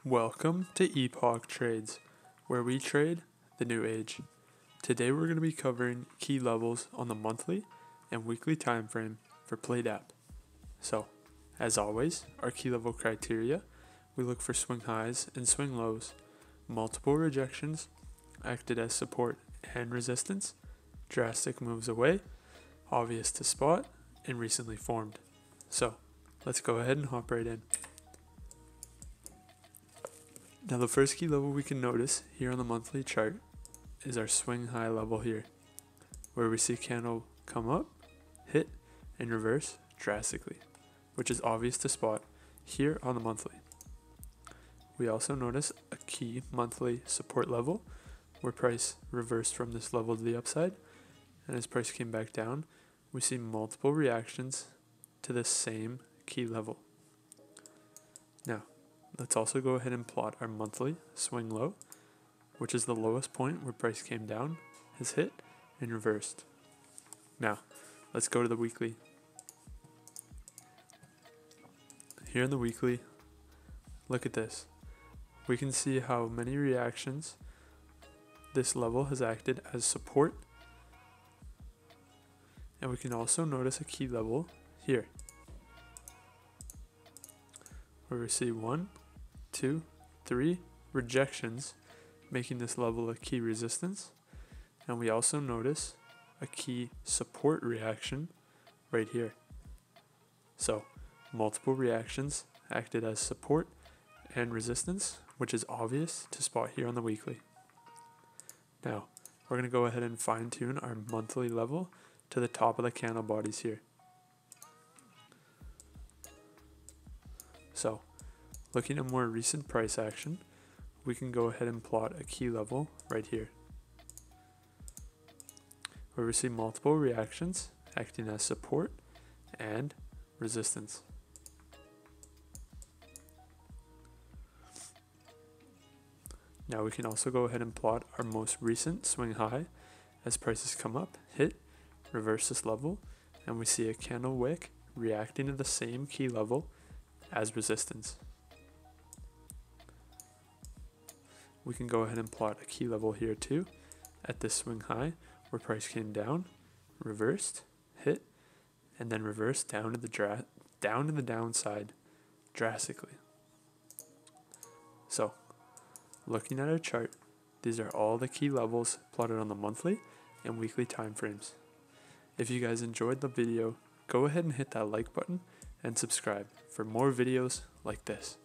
Welcome to Epoch Trades, where we trade the new age. Today we're going to be covering key levels on the monthly and weekly time frame for PLA. So, as always, our key level criteria, we look for swing highs and swing lows, multiple rejections, acted as support and resistance, drastic moves away, obvious to spot, and recently formed. So, let's go ahead and hop right in. Now the first key level we can notice here on the monthly chart is our swing high level here, where we see candle come up, hit, and reverse drastically, which is obvious to spot here on the monthly. We also notice a key monthly support level where price reversed from this level to the upside, and as price came back down, we see multiple reactions to the same key level. Now, let's also go ahead and plot our monthly swing low, which is the lowest point where price came down, has hit, and reversed. Now, let's go to the weekly. Here in the weekly, look at this. We can see how many reactions this level has acted as support, and we can also notice a key level here, where we see 1, 2, 3 rejections, making this level a key resistance, and we also notice a key support reaction right here. So, multiple reactions acted as support and resistance, which is obvious to spot here on the weekly. Now, we're going to go ahead and fine tune our monthly level to the top of the candle bodies here. So, looking at more recent price action, we can go ahead and plot a key level right here, where we see multiple reactions acting as support and resistance. Now we can also go ahead and plot our most recent swing high as prices come up, hit, reverse this level, and we see a candle wick reacting to the same key level as resistance. We can go ahead and plot a key level here too at this swing high where price came down, reversed, hit, and then reversed down to the downside drastically. So, looking at our chart, these are all the key levels plotted on the monthly and weekly time frames. If you guys enjoyed the video, go ahead and hit that like button and subscribe for more videos like this.